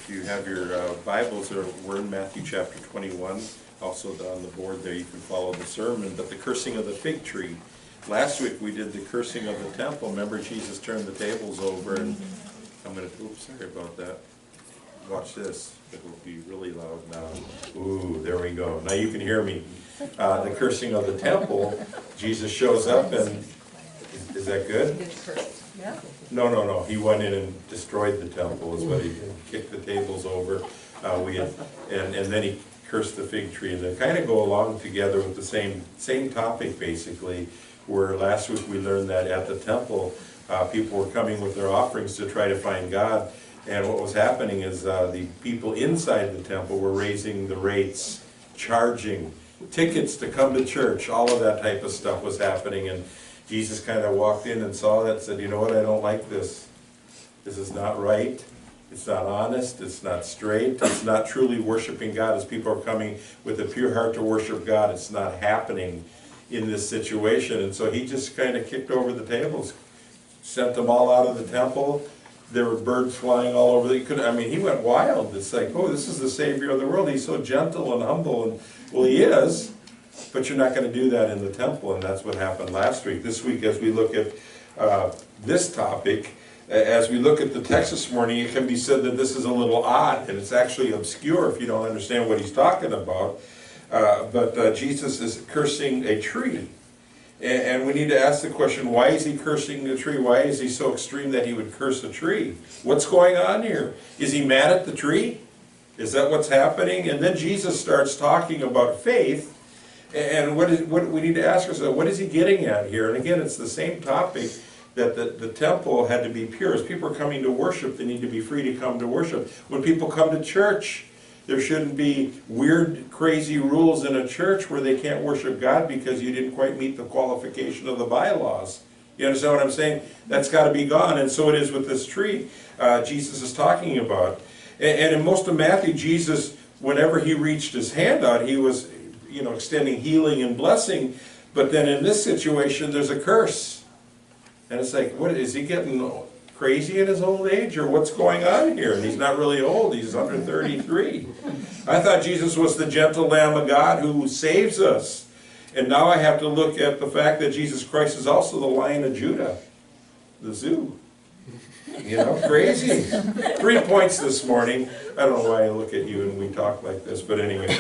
If you have your Bibles, we're in Matthew chapter 21. Also on the board there you can follow the sermon. But the cursing of the fig tree. Last week we did the cursing of the temple. Remember, Jesus turned the tables over, and I'm going to, oops, sorry about that. Watch this. It will be really loud now. Ooh, there we go. Now you can hear me. The cursing of the temple, Jesus shows up, and is that good? Yeah. No. He went in and destroyed the temple, is what he did. Kicked the tables over. And then he cursed the fig tree. And they kind of go along together with the same topic, basically, where last week we learned that at the temple, people were coming with their offerings to try to find God. And what was happening is the people inside the temple were raising the rates, charging tickets to come to church. All of that type of stuff was happening. And Jesus kind of walked in and saw that and said, you know what, I don't like this. This is not right. It's not honest. It's not straight. It's not truly worshiping God as people are coming with a pure heart to worship God. It's not happening in this situation. And so he just kind of kicked over the tables, sent them all out of the temple. There were birds flying all over. He went wild. It's like, oh, this is the Savior of the world. He's so gentle and humble. And well, he is. But you're not going to do that in the temple, and that's what happened last week. This week, as we look at this topic, as we look at the text this morning, it can be said that this is a little odd, and it's actually obscure if you don't understand what he's talking about. But Jesus is cursing a tree. And we need to ask the question, why is he cursing the tree? Why is he so extreme that he would curse a tree? What's going on here? Is he mad at the tree? Is that what's happening? And then Jesus starts talking about faith. And what we need to ask ourselves, what is he getting at here? And again, it's the same topic that the temple had to be pure. As people are coming to worship, they need to be free to come to worship. When people come to church, there shouldn't be weird, crazy rules in a church where they can't worship God because you didn't quite meet the qualification of the bylaws. You understand what I'm saying? That's got to be gone. And so it is with this tree Jesus is talking about. And in most of Matthew, Jesus, whenever he reached his hand out, he was extending healing and blessing, but then in this situation there's a curse. And it's like, what is he getting crazy in his old age, or what's going on here? And he's not really old, he's under 33. I thought Jesus was the gentle Lamb of God who saves us. And now I have to look at the fact that Jesus Christ is also the Lion of Judah, the zoo. Crazy. 3 points this morning. I don't know why I look at you and we talk like this, but anyways,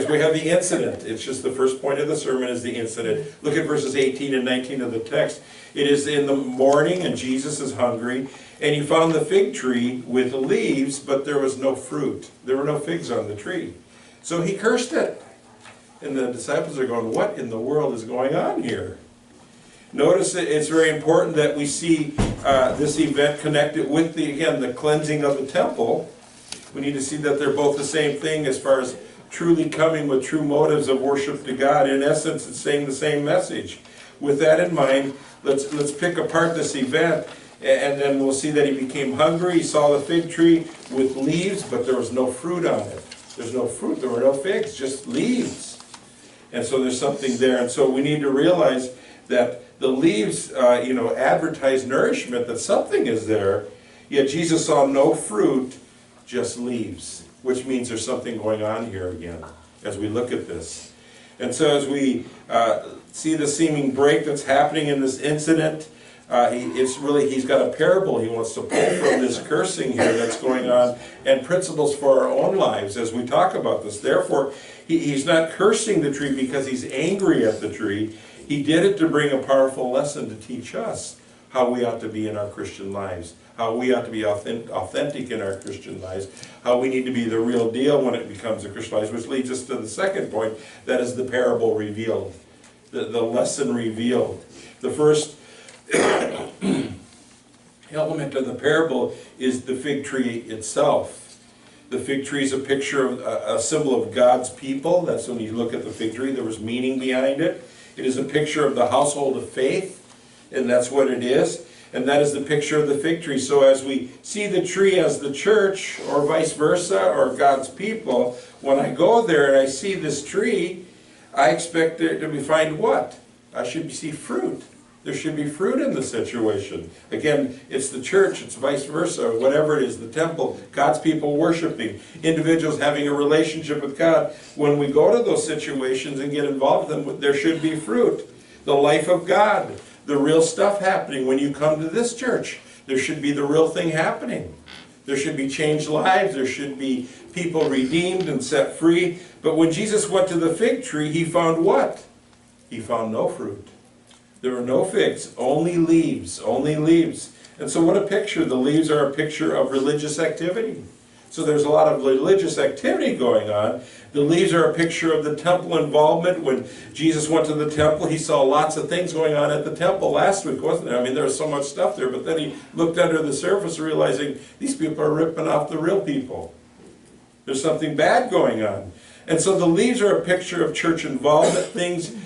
we have the incident. It's just the first point of the sermon is the incident. Look at verses 18 and 19 of the text. It is in the morning and Jesus is hungry, and he found the fig tree with leaves, but there was no fruit. There were no figs on the tree. So he cursed it. And the disciples are going, what in the world is going on here? Notice that it's very important that we see this event connected with the cleansing of the temple. We need to see that they're both the same thing as far as truly coming with true motives of worship to God. In essence, it's saying the same message. With that in mind, let's pick apart this event, and then we'll see that he became hungry. He saw the fig tree with leaves, but there was no fruit on it. There's no fruit. There were no figs, just leaves. And so there's something there. And so we need to realize that the leaves, advertise nourishment, that something is there. Yet Jesus saw no fruit, just leaves, which means there's something going on here again as we look at this. And so as we see the seeming break that's happening in this incident, he's got a parable he wants to pull from this cursing here that's going on, and principles for our own lives as we talk about this. Therefore, he's not cursing the tree because he's angry at the tree. He did it to bring a powerful lesson to teach us how we ought to be in our Christian lives, how we ought to be authentic in our Christian lives, how we need to be the real deal when it becomes a Christian life, which leads us to the second point, that is the parable revealed, the lesson revealed. The first element of the parable is the fig tree itself. The fig tree is a picture of a symbol of God's people. That's when you look at the fig tree, there was meaning behind it. It is a picture of the household of faith, and that's what it is. And that is the picture of the fig tree. So as we see the tree as the church, or vice versa, or God's people, when I go there and I see this tree, I expect there to find what? I should see fruit. There should be fruit in the situation. Again, it's the church, it's vice versa, whatever it is, the temple, God's people worshiping, individuals having a relationship with God. When we go to those situations and get involved in them, there should be fruit. The life of God, the real stuff happening. When you come to this church, there should be the real thing happening. There should be changed lives. There should be people redeemed and set free. But when Jesus went to the fig tree, he found what? He found no fruit. There were no figs, only leaves, only leaves. And so what a picture. The leaves are a picture of religious activity. So there's a lot of religious activity going on. The leaves are a picture of the temple involvement. When Jesus went to the temple, he saw lots of things going on at the temple last week, wasn't there? I mean, there was so much stuff there, but then he looked under the surface realizing these people are ripping off the real people. There's something bad going on. And so the leaves are a picture of church involvement, things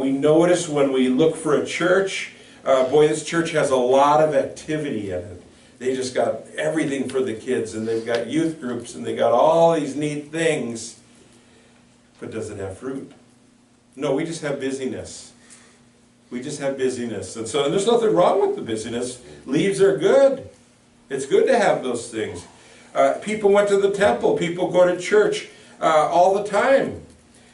we notice when we look for a church. Boy, this church has a lot of activity in it. They just got everything for the kids, and they've got youth groups, and they got all these neat things. But does it have fruit? No, we just have busyness. We just have busyness. And so there's nothing wrong with the busyness. Leaves are good. It's good to have those things. People went to the temple. People go to church all the time.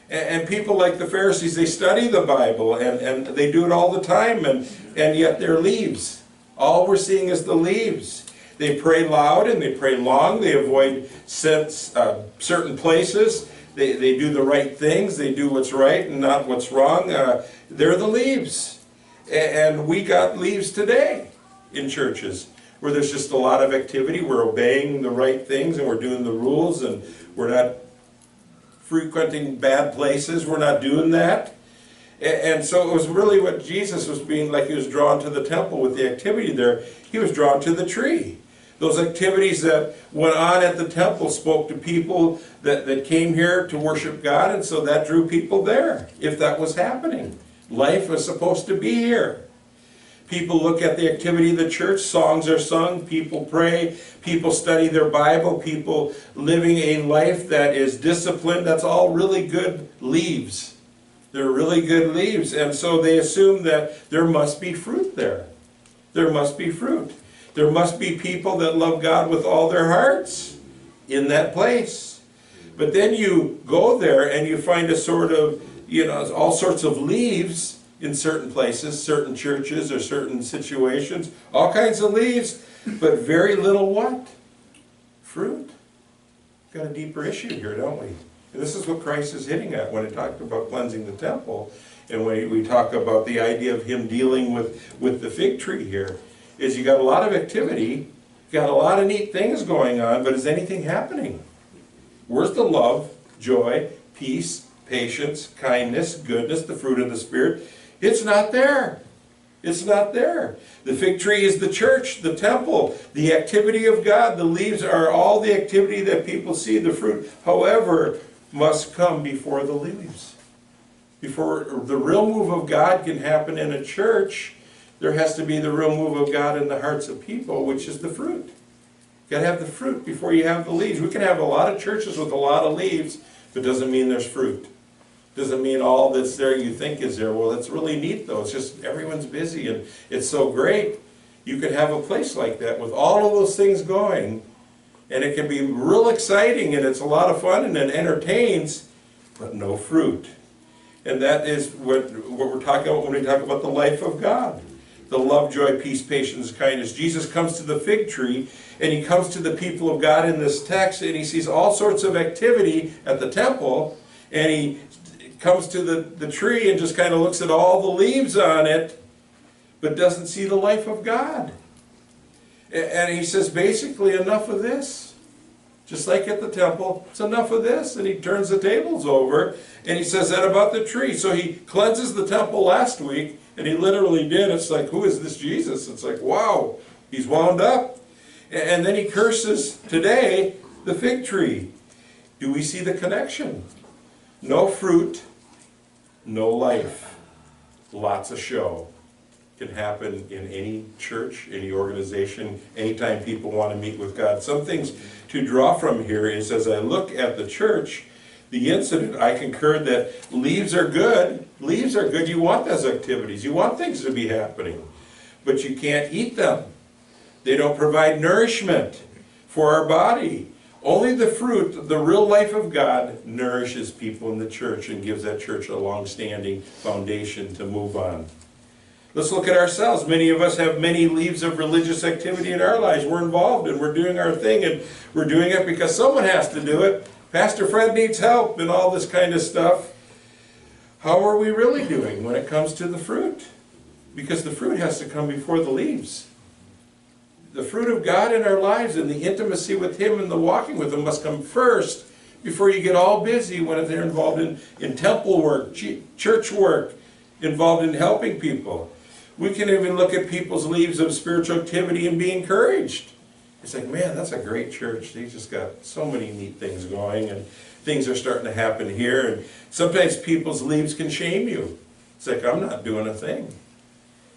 And people like the Pharisees, they study the Bible, and they do it all the time, and yet they're leaves. All we're seeing is the leaves. They pray loud and they pray long. They avoid certain places. They do the right things. They do what's right and not what's wrong. They're the leaves. And we got leaves today in churches where there's just a lot of activity. We're obeying the right things and we're doing the rules, and we're not frequenting bad places. We're not doing that. And so it was really what Jesus was being like. He was drawn to the temple with the activity there. He was drawn to the tree. Those activities that went on at the temple spoke to people that came here to worship God, and so that drew people there, if that was happening. Life was supposed to be here. People look at the activity of the church. Songs are sung. People pray. People study their Bible. People living a life that is disciplined. That's all really good leaves. They're really good leaves. And so they assume that there must be fruit there. There must be fruit. There must be people that love God with all their hearts in that place. But then you go there and you find a sort of, all sorts of leaves in certain places, certain churches or certain situations. All kinds of leaves, but very little what? Fruit. Got a deeper issue here, don't we? And this is what Christ is hitting at when he talked about cleansing the temple, and when we talk about the idea of him dealing with the fig tree here, is you got a lot of activity, got a lot of neat things going on, but is anything happening? Where's the love, joy, peace, patience, kindness, goodness, the fruit of the Spirit? It's not there. It's not there. The fig tree is the church, the temple, the activity of God. The leaves are all the activity that people see, the fruit, however, must come before the leaves. Before the real move of God can happen in a church, there has to be the real move of God in the hearts of people, which is the fruit. You've got to have the fruit before you have the leaves. We can have a lot of churches with a lot of leaves, but it doesn't mean there's fruit. Doesn't mean all that's there you think is there. Well, it's really neat though. It's just everyone's busy and it's so great. You could have a place like that with all of those things going, and it can be real exciting and it's a lot of fun and it entertains, but no fruit. And that is what we're talking about when we talk about the life of God. The love, joy, peace, patience, kindness. Jesus comes to the fig tree and he comes to the people of God in this text and he sees all sorts of activity at the temple, and he comes to the tree and just kind of looks at all the leaves on it, but doesn't see the life of God. And he says, basically, enough of this. Just like at the temple, it's enough of this. And he turns the tables over, and he says that about the tree. So he cleanses the temple last week, and he literally did. It's like, who is this Jesus? It's like, wow, he's wound up. And then he curses today the fig tree. Do we see the connection? No fruit, no life. Lots of show. Can happen in any church, any organization, anytime people want to meet with God. Some things to draw from here is, as I look at the church, the incident, I concurred that leaves are good. Leaves are good. You want those activities. You want things to be happening. But you can't eat them. They don't provide nourishment for our body. Only the fruit, the real life of God, nourishes people in the church and gives that church a long-standing foundation to move on. Let's look at ourselves. Many of us have many leaves of religious activity in our lives. We're involved and we're doing our thing, and we're doing it because someone has to do it. Pastor Fred needs help and all this kind of stuff. How are we really doing when it comes to the fruit? Because the fruit has to come before the leaves. The fruit of God in our lives and the intimacy with Him and the walking with Him must come first before you get all busy when they're involved in temple work, church work, involved in helping people. We can even look at people's leaves of spiritual activity and be encouraged. It's like, man, that's a great church. They just got so many neat things going, and things are starting to happen here. And sometimes people's leaves can shame you. It's like, I'm not doing a thing.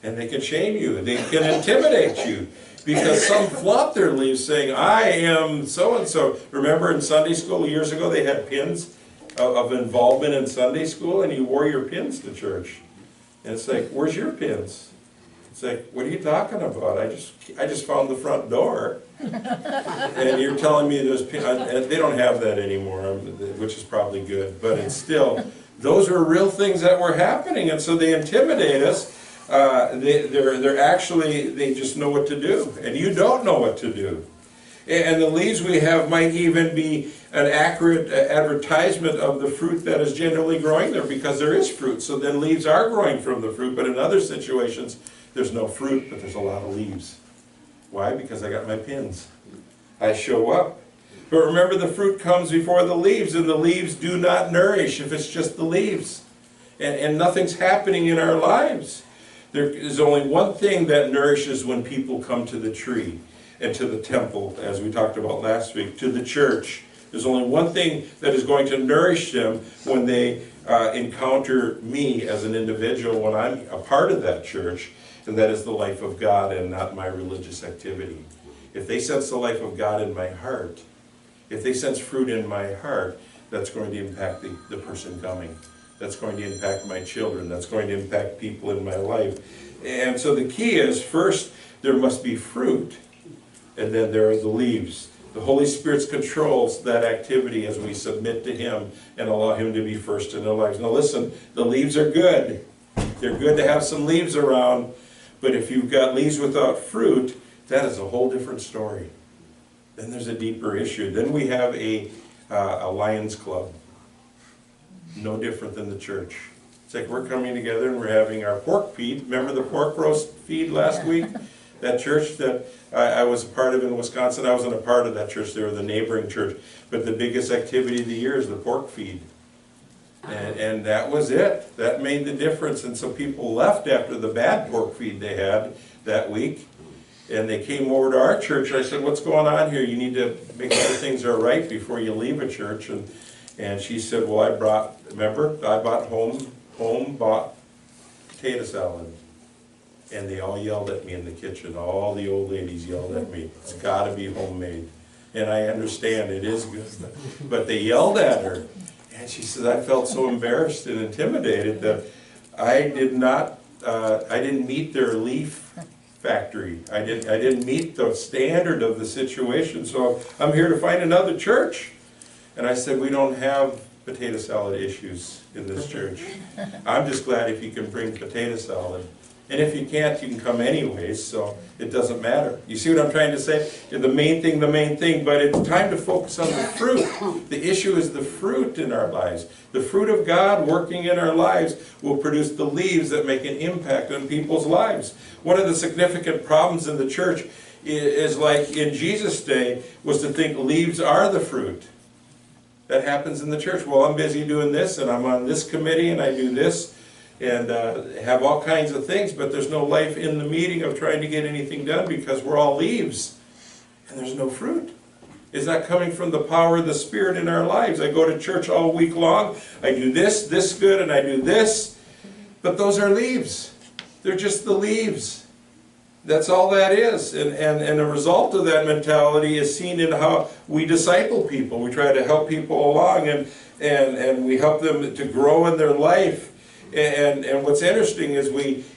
And they can shame you. They can intimidate you. Because some flaunt their leaves saying, I am so-and-so. Remember in Sunday school years ago, they had pins of involvement in Sunday school, and you wore your pins to church. And it's like, where's your pins? It's like, what are you talking about? I just found the front door. And you're telling me there's pins. And they don't have that anymore, which is probably good. But it's still, those are real things that were happening. And so they intimidate us. They're actually, they just know what to do. And you don't know what to do. And the leaves we have might even be an accurate advertisement of the fruit that is generally growing there, because there is fruit. So then leaves are growing from the fruit. But in other situations, there's no fruit, but there's a lot of leaves. Why? Because I got my pins. I show up. But remember, the fruit comes before the leaves, and the leaves do not nourish if it's just the leaves. And nothing's happening in our lives. There is only one thing that nourishes when people come to the tree and to the temple, as we talked about last week, to the church. There's only one thing that is going to nourish them when they encounter me as an individual, when I'm a part of that church, and that is the life of God and not my religious activity. If they sense the life of God in my heart, if they sense fruit in my heart, that's going to impact the person coming. That's going to impact my children. That's going to impact people in my life. And so the key is, first, there must be fruit, and then there are the leaves. The Holy Spirit controls that activity as we submit to Him and allow Him to be first in our lives. Now listen, the leaves are good. They're good to have some leaves around, but if you've got leaves without fruit, that is a whole different story. Then there's a deeper issue. Then we have a Lions Club. No different than the church. It's like we're coming together and we're having our pork feed. Remember the pork roast feed last week? That church that I was a part of in Wisconsin, I wasn't a part of that church, they were the neighboring church. But the biggest activity of the year is the pork feed. And that was it. That made the difference. And so people left after the bad pork feed they had that week. And they came over to our church. I said, what's going on here? You need to make sure things are right before you leave a church. And she said, well, I bought potato salad. And they all yelled at me in the kitchen. All the old ladies yelled at me. It's got to be homemade. And I understand it is good. But they yelled at her. And she said, I felt so embarrassed and intimidated that I didn't meet their leaf factory. I didn't meet the standard of the situation. So I'm here to find another church. And I said, we don't have potato salad issues in this church. I'm just glad if you can bring potato salad. And if you can't, you can come anyways, so it doesn't matter. You see what I'm trying to say? The main thing, but it's time to focus on the fruit. The issue is the fruit in our lives. The fruit of God working in our lives will produce the leaves that make an impact on people's lives. One of the significant problems in the church is, like in Jesus' day, was to think leaves are the fruit. That happens in the church. Well, I'm busy doing this, and I'm on this committee, and I do this, and have all kinds of things, but there's no life in the meeting of trying to get anything done because we're all leaves, and there's no fruit. Is that coming from the power of the Spirit in our lives? I go to church all week long, I do this good, and I do this, but those are leaves. They're just the leaves. That's all that is. And the result of that mentality is seen in how we disciple people. We try to help people along, and we help them to grow in their life. And what's interesting is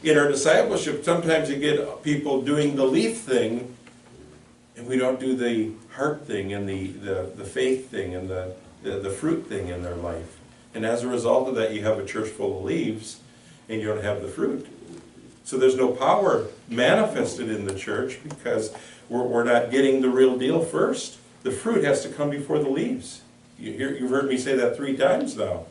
in our discipleship, sometimes you get people doing the leaf thing, and we don't do the heart thing and the faith thing and the fruit thing in their life. And as a result of that, you have a church full of leaves, and you don't have the fruit. So there's no power manifested in the church because we're not getting the real deal first. The fruit has to come before the leaves. You've heard me say that 3 times now.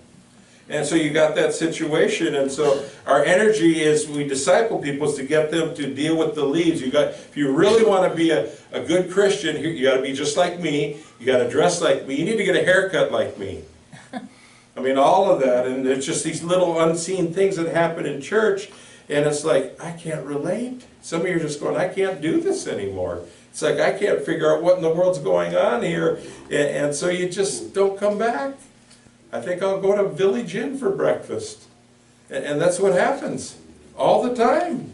And so you got that situation, and so our energy is we disciple people is to get them to deal with the leaves. If you really want to be a good Christian, you got to be just like me. You got to dress like me. You need to get a haircut like me. I mean, all of that, and it's just these little unseen things that happen in church. And it's like, I can't relate. Some of you are just going, I can't do this anymore. It's like, I can't figure out what in the world's going on here. And so you just don't come back. I think I'll go to Village Inn for breakfast. And that's what happens all the time.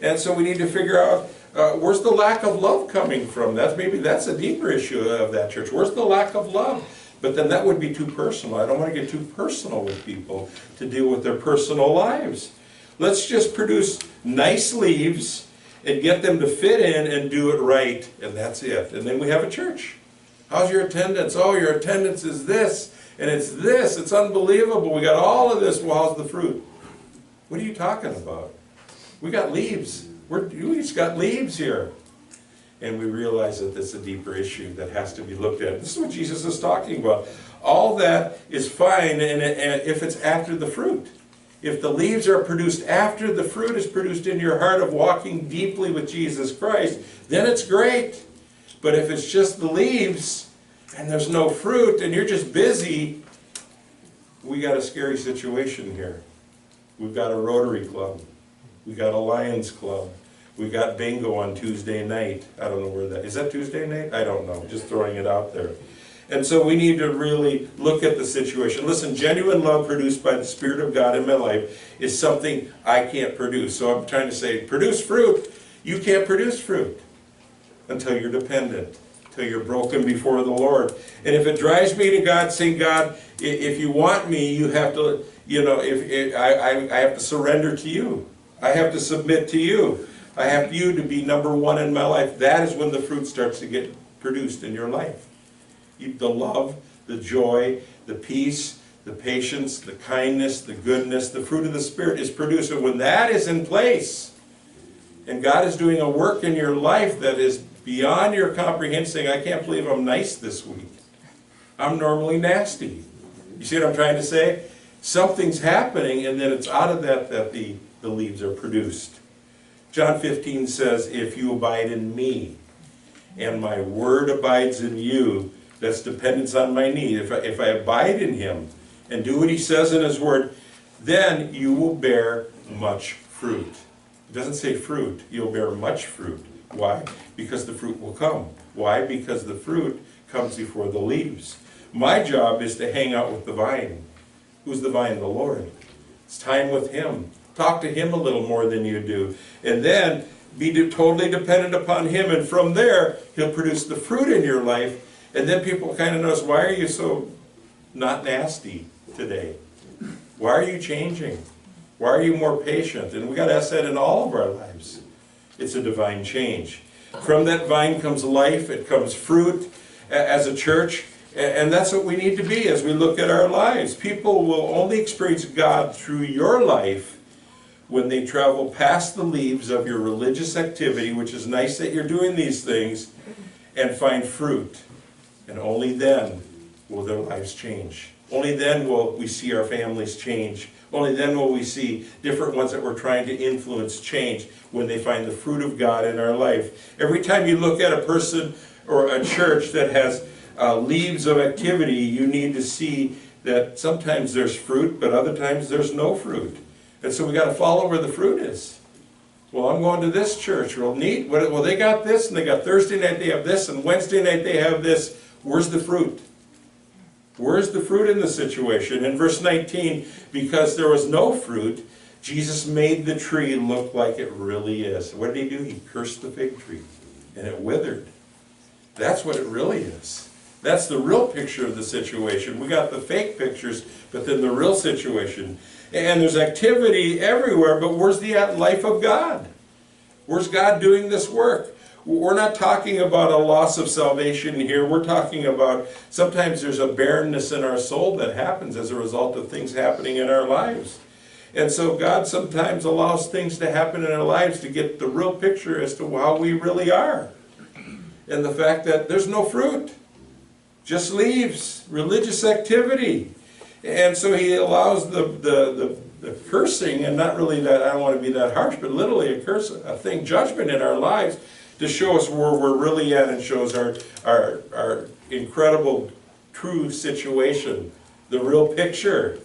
And so we need to figure out, where's the lack of love coming from? Maybe that's a deeper issue of that church. Where's the lack of love? But then that would be too personal. I don't want to get too personal with people to deal with their personal lives. Let's just produce nice leaves and get them to fit in and do it right, and that's it. And then we have a church. How's your attendance? Oh, your attendance is this, and it's this. It's unbelievable. We got all of this. Well, how's the fruit? What are you talking about? We got leaves. We just got leaves here. And we realize that that's a deeper issue that has to be looked at. This is what Jesus is talking about. All that is fine and if it's after the fruit. If the leaves are produced after the fruit is produced in your heart of walking deeply with Jesus Christ, then it's great. But if it's just the leaves and there's no fruit and you're just busy, we got a scary situation here. We've got a Rotary Club. We've got a Lions Club. We've got bingo on Tuesday night. I don't know where that is. That Tuesday night? I don't know. Just throwing it out there. And so we need to really look at the situation. Listen, genuine love produced by the Spirit of God in my life is something I can't produce. So I'm trying to say, produce fruit. You can't produce fruit until you're dependent, until you're broken before the Lord. And if it drives me to God, saying, God, if you want me, you have to, I have to surrender to you. I have to submit to you. I have you to be number one in my life. That is when the fruit starts to get produced in your life. The love, the joy, the peace, the patience, the kindness, the goodness, the fruit of the Spirit is produced. And when that is in place, and God is doing a work in your life that is beyond your comprehension, I can't believe I'm nice this week. I'm normally nasty. You see what I'm trying to say? Something's happening, and then it's out of that the leaves are produced. John 15 says, if you abide in me, and my word abides in you, that's dependence on my need. If I abide in him and do what he says in his word, then you will bear much fruit. It doesn't say fruit. You'll bear much fruit. Why? Because the fruit will come. Why? Because the fruit comes before the leaves. My job is to hang out with the vine. Who's the vine? The Lord. It's time with him. Talk to him a little more than you do. And then be totally dependent upon him. And from there, he'll produce the fruit in your life. And then people kind of notice, why are you so not nasty today? Why are you changing? Why are you more patient? And we got to ask that in all of our lives. It's a divine change. From that vine comes life, it comes fruit as a church, and that's what we need to be as we look at our lives. People will only experience God through your life when they travel past the leaves of your religious activity, which is nice that you're doing these things, and find fruit. And only then will their lives change. Only then will we see our families change. Only then will we see different ones that we're trying to influence change when they find the fruit of God in our life. Every time you look at a person or a church that has leaves of activity, you need to see that sometimes there's fruit, but other times there's no fruit. And so we got to follow where the fruit is. Well, I'm going to this church. Well, neat. Well, they got this, and they got Thursday night they have this, and Wednesday night they have this. Where's the fruit? Where's the fruit in the situation? In verse 19, because there was no fruit, Jesus made the tree look like it really is. What did he do? He cursed the fig tree, and it withered. That's what it really is. That's the real picture of the situation. We got the fake pictures, but then the real situation. And there's activity everywhere, but where's the life of God? Where's God doing this work? We're not talking about a loss of salvation here. We're talking about sometimes there's a barrenness in our soul that happens as a result of things happening in our lives. And so God sometimes allows things to happen in our lives to get the real picture as to how we really are. And the fact that there's no fruit, just leaves, religious activity. And so he allows the cursing, and not really that, I don't want to be that harsh, but literally a curse, a thing, judgment in our lives to show us where we're really at and shows our incredible true situation, the real picture.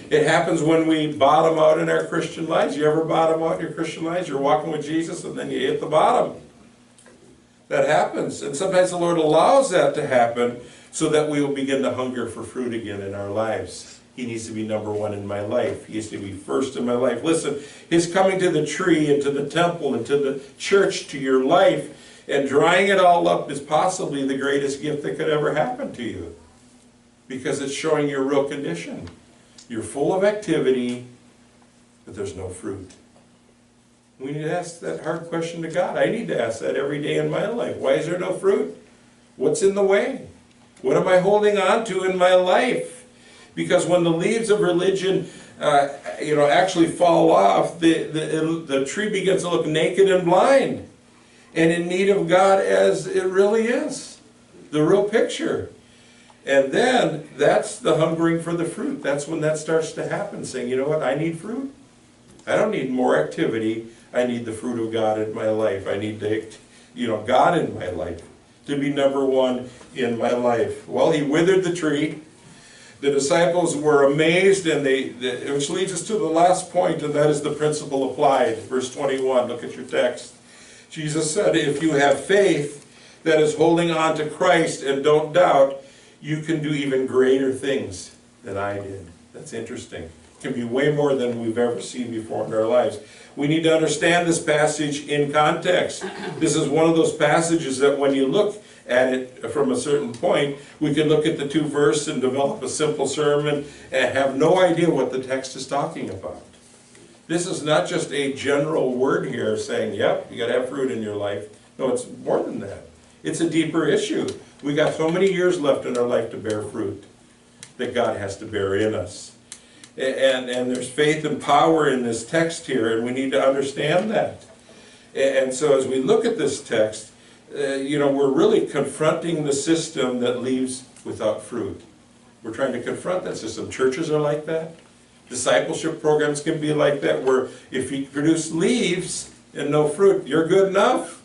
It happens when we bottom out in our Christian lives. You ever bottom out in your Christian lives? You're walking with Jesus and then you hit the bottom. That happens. And sometimes the Lord allows that to happen so that we will begin to hunger for fruit again in our lives. He needs to be number one in my life. He needs to be first in my life. Listen, his coming to the tree and to the temple and to the church, to your life, and drying it all up is possibly the greatest gift that could ever happen to you. Because it's showing your real condition. You're full of activity, but there's no fruit. We need to ask that hard question to God. I need to ask that every day in my life. Why is there no fruit? What's in the way? What am I holding on to in my life? Because when the leaves of religion, actually fall off, the tree begins to look naked and blind, and in need of God as it really is, the real picture. And then that's the hungering for the fruit. That's when that starts to happen, saying, you know what, I need fruit. I don't need more activity. I need the fruit of God in my life. I need God in my life to be number one in my life. Well, he withered the tree. The disciples were amazed, and which leads us to the last point, and that is the principle applied. Verse 21, look at your text. Jesus said, if you have faith that is holding on to Christ and don't doubt, you can do even greater things than I did. That's interesting. It can be way more than we've ever seen before in our lives. We need to understand this passage in context. This is one of those passages that when you look at it from a certain point, we can look at the two verses and develop a simple sermon and have no idea what the text is talking about. This is not just a general word here saying, yep, you got to have fruit in your life. No, it's more than that. It's a deeper issue. We got so many years left in our life to bear fruit that God has to bear in us. And there's faith and power in this text here, and we need to understand that. And so as we look at this text, we're really confronting the system that leaves without fruit. We're trying to confront that system. Churches are like that. Discipleship programs can be like that, where if you produce leaves and no fruit, you're good enough.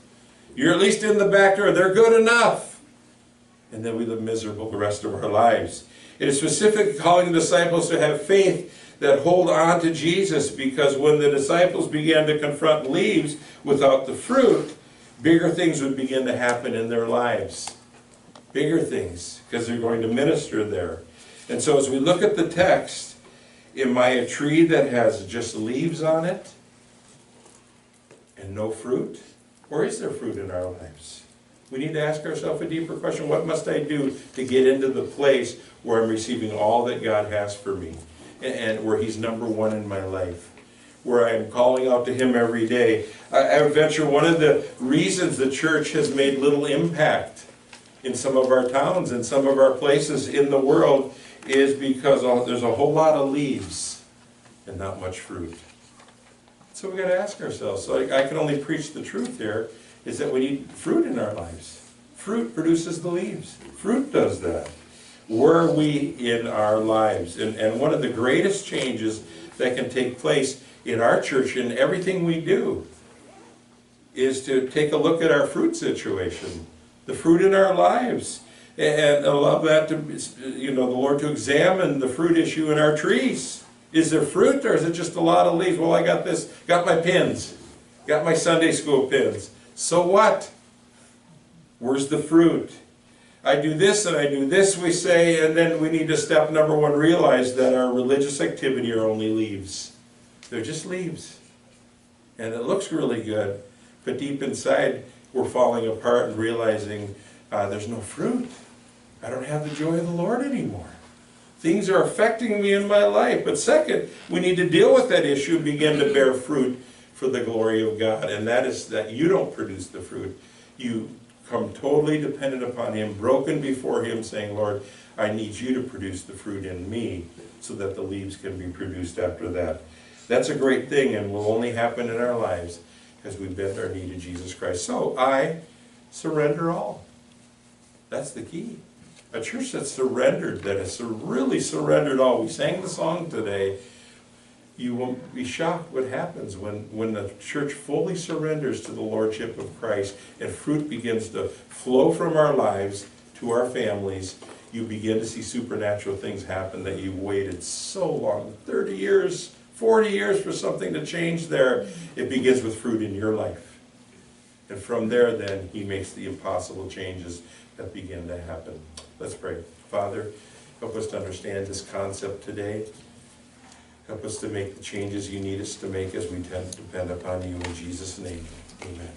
You're at least in the back door. They're good enough. And then we live miserable the rest of our lives. It is specifically calling the disciples to have faith that hold on to Jesus, because when the disciples began to confront leaves without the fruit, bigger things would begin to happen in their lives. Bigger things, because they're going to minister there. And so as we look at the text, am I a tree that has just leaves on it and no fruit? Or is there fruit in our lives? We need to ask ourselves a deeper question. What must I do to get into the place where I'm receiving all that God has for me, and where He's number one in my life, where I'm calling out to Him every day? I venture one of the reasons the church has made little impact in some of our towns and some of our places in the world is because there's a whole lot of leaves and not much fruit. So we've got to ask ourselves. So I can only preach the truth here, is that we need fruit in our lives. Fruit produces the leaves. Fruit does that. Where are we in our lives? And one of the greatest changes that can take place in our church and everything we do is to take a look at our fruit situation, the fruit in our lives, and allow that to, the Lord to examine the fruit issue in our trees. Is there fruit, or is it just a lot of leaves? Well, I got this, got my pins, got my Sunday school pins. So what? Where's the fruit? I do this and I do this, we say, and then we need to step number one, realize that our religious activity are only leaves. They're just leaves. And it looks really good, but deep inside we're falling apart and realizing there's no fruit. I don't have the joy of the Lord anymore. Things are affecting me in my life. But second, we need to deal with that issue and begin to bear fruit for the glory of God. And that is that you don't produce the fruit. You come totally dependent upon Him, broken before Him, saying, Lord, I need you to produce the fruit in me so that the leaves can be produced after that. That's a great thing and will only happen in our lives as we bend our knee to Jesus Christ. So I surrender all. That's the key. A church that's surrendered, that has really surrendered all. We sang the song today. You won't be shocked what happens when the church fully surrenders to the Lordship of Christ and fruit begins to flow from our lives to our families. You begin to see supernatural things happen that you waited so long, 30 years, 40 years for something to change there. It begins with fruit in your life. And from there then, He makes the impossible changes that begin to happen. Let's pray. Father, help us to understand this concept today. Help us to make the changes you need us to make as we depend upon you in Jesus' name. Amen.